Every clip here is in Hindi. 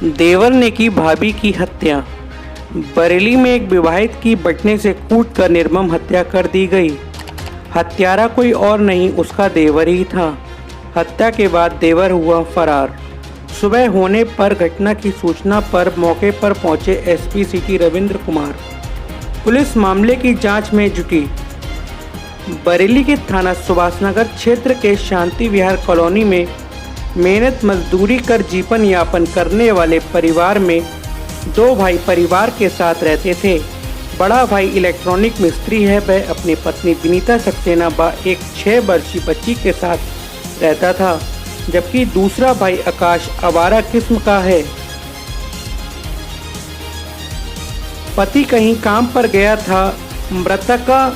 देवर ने की भाभी की हत्या। बरेली में एक विवाहित की बटने से कूटकर निर्मम हत्या कर दी गई। हत्यारा कोई और नहीं उसका देवर ही था। हत्या के बाद देवर हुआ फरार। सुबह होने पर घटना की सूचना पर मौके पर पहुंचे SP city Ravindra Kumar. Police मामले की जांच में जुटी। बरेली के थाना सुभाषनगर क्षेत्र के शांति विहार कॉलोनी में मेहनत मजदूरी कर जीवन यापन करने वाले परिवार में दो भाई परिवार के साथ रहते थे। बड़ा भाई इलेक्ट्रॉनिक मिस्त्री है। वह अपनी पत्नी विनीता सक्सेना व एक 6 वर्षीय बच्ची के साथ रहता था, जबकि दूसरा भाई आकाश आवारा किस्म का है। पति कहीं काम पर गया था। मृतका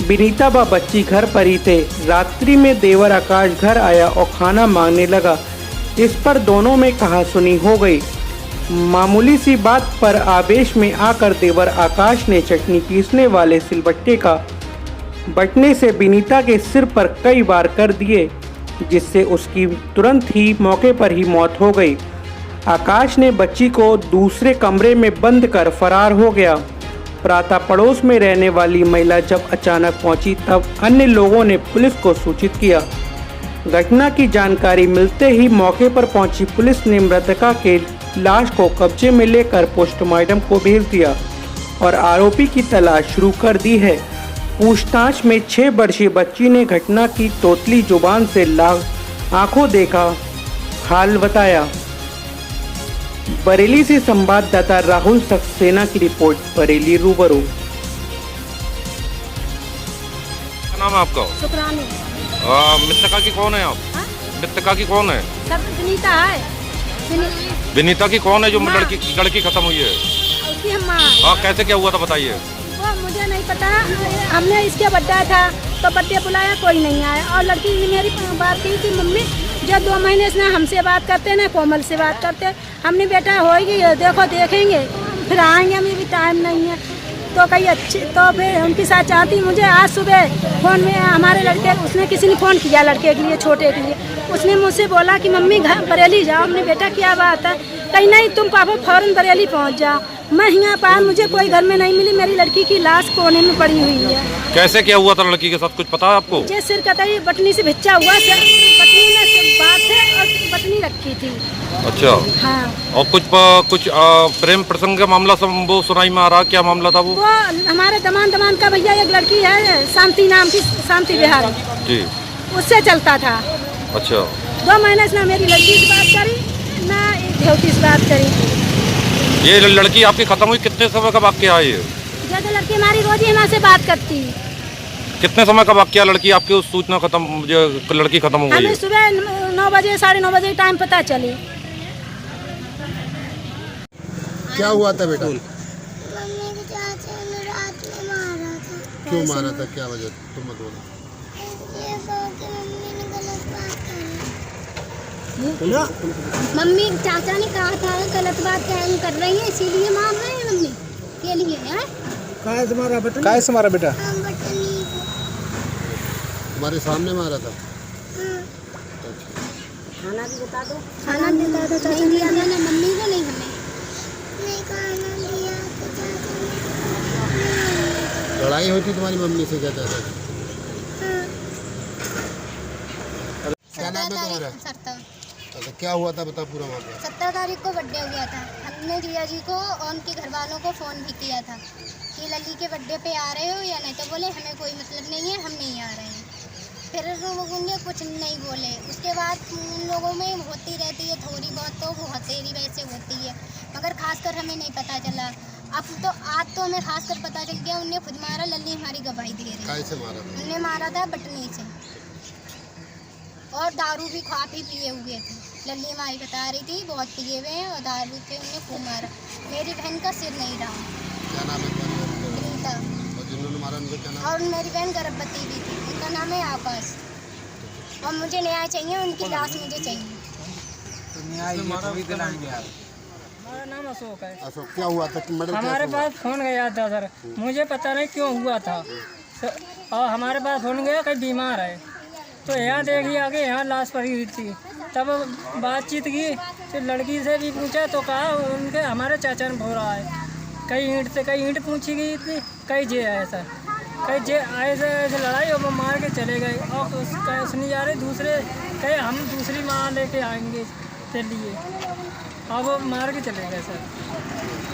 विनीता व बच्ची घर पर ही थे। रात्रि में देवर आकाश घर आया और खाना मांगने लगा। इस पर दोनों में कहासुनी हो गई। मामूली सी बात पर आवेश में आकर देवर आकाश ने चटनी पीसने वाले सिलबट्टे का बटने से विनीता के सिर पर कई बार कर दिए, जिससे उसकी तुरंत ही मौके पर ही मौत हो गई। आकाश ने बच्ची को दूसरे कमरे में बंद कर फरार हो गया। प्रातः पड़ोस में रहने वाली महिला जब अचानक पहुंची तब अन्य लोगों ने पुलिस को सूचित किया। घटना की जानकारी मिलते ही मौके पर पहुंची पुलिस ने मृतका के लाश को कब्जे में लेकर पोस्टमार्टम को भेज दिया और आरोपी की तलाश शुरू कर दी है। पूछताछ में 6 वर्षीय बच्ची ने घटना की तोतली जुबान से आंखों देखा हाल बताया। बरेली से संवाददाता राहुल सक्सेना की रिपोर्ट। बरेली रूबरू। क्या नाम है आपका? शुक्रानी। मृतका की कौन है आप? मृतका की कौन है? सब विनीता है। विनीता की कौन है जो माँ। लड़की खत्म हुई है? उसकी हम माँ। हाँ, कैसे क्या हुआ था बताइए। वो मुझे नहीं पता। हमने इसके बर्थडे था तो बर्थडे बुलाया, कोई नहीं आया। और लड़की मेरी बात की थी, मम्मी जब 2 महीने से ना हमसे बात करते ना कोमल से बात करते, हमने बेटा होगी देखो देखेंगे फिर आएंगे, हमें भी टाइम नहीं है। तो कही अच्छी तो फिर उनके साथ चाहती। मुझे आज सुबह फ़ोन में हमारे लड़के उसने किसी ने फ़ोन किया लड़के के लिए, छोटे के लिए। उसने मुझसे बोला कि मम्मी घर बरेली जाओ। हमने बेटा क्या बात है? कहीं नहीं, तुम पापा फ़ौरन बरेली पहुंच जाओ। मैं यहाँ पाया, मुझे कोई घर में नहीं मिली। मेरी लड़की की लाश कोने में पड़ी हुई है। कैसे क्या हुआ था लड़की के साथ, कुछ पता है आपको? मुझे सिर कतई बटनी से भिच्चा हुआ, बटनी में बात है और बटनी रखी थी। अच्छा। हाँ। और कुछ प्रेम प्रसंग का मामला सब वो सुनाई में आ रहा, क्या मामला था वो? हमारे दमान का भैया एक लड़की है शांति नाम की, शांति विहार जी, उससे चलता था। अच्छा। 2 महीने से ना मेरी लड़की से बात करी ना देवती से बात करी। ये लड़की आपकी खत्म हुई कितने समय का वाक्य है ये? जैसे लड़की हमारी रोज ही से बात करती। कितने समय का वाक्य लड़की आपकी उस सूचना खत्म, जो लड़की खत्म हो गई? हमें सुबह 9 बजे 9:30 बजे टाइम पता चली। क्या हुआ था बेटा? मम्मी के चाचा ने रात में मारा था। क्यों मारा था, क्या वजह? तुम मत बोलो। ये कहो कि मम्मी ने गलत बात करी। मम्मी चाचा ने कहा था गलत बात कर रही है, इसीलिए मार रहे हैं मम्मी के लिए। है काय से मारा बेटा? हम बटनी को। तुम्हारे सामने मारा था? खाना भी बता दो। खाना दिया था चाचा ने, दिया मैंने मम्मी को, नहीं हमें नहीं खाना दिया तो चाचा ने। लड़ाई हुई थी तुम्हारी मम्मी से, क्या चाचा से? क्या नाम है तुम्हारा? अच्छा, क्या हुआ था बता पूरा मामला। 17 तारीख को बर्थडे हुआ था। हमने जिया जी को और उनके घर वालों को फ़ोन भी किया था कि लली के बर्थडे पे आ रहे हो या नहीं, तो बोले हमें कोई मतलब नहीं है, हम नहीं आ रहे हैं। फिर लोगों ने कुछ नहीं बोले। उसके बाद उन लोगों में होती रहती है थोड़ी बहुत, तो वो हथेरी वैसे होती है, मगर खासकर हमें नहीं पता चला। अब तो आज तो हमें खासकर पता चल गया, उनने खुद मारा। लल्ली हमारी गवाही दे रही है। कैसे मारा था? उनने मारा था बटनी से और दारू भी खा पी पिए हुए थे। लल्ली हमारी बता रही थी बहुत पिए हुए हैं और दारू से उन्हें खूब मारा। मेरी बहन का सिर नहीं रहा। क्या नाम है तुम्हारी बहन का? विनीता। और जिन्होंने मारा उनका क्या नाम? और मेरी बहन गर्भवती भी थी, उनका नाम है आकाश। और मुझे न्याय चाहिए, उनकी लाश मुझे चाहिए। तो न्याय ये तो भी दिलाएंगे आप। हमारा नाम अशोक है। अशोक, क्या हुआ था? हमारे पास फोन गया था सर, मुझे पता नहीं क्यों हुआ था। और हमारे पास फोन गया कहीं बीमार है, तो यहाँ देखिए आगे यहाँ लाश पड़ी हुई थी। तब बातचीत की तो लड़की से भी पूछा तो कहा उनके हमारे चाचा ने भोरा है। कई ईंट पूछी गई थी, कई जे है ऐसा, कई जे ऐसे लड़ाई और वो मार के चले गए। और सुनी जा रही दूसरे कहे हम दूसरी माँ लेके आएंगे चलिए, और वो मार के चले गए सर।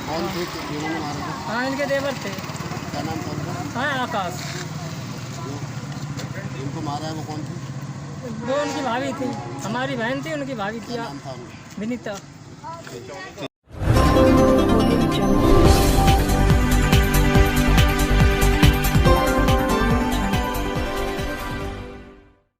कौन थे जिन्होंने मारा था? हाँ इनके देवर थे। क्या नाम था उनका? हाँ आकाश। जिनको मारा है वो कौन थी? वो उनकी भाभी थी, हमारी बहन थी, उनकी भाभी थी नाम था उनका? विनीता।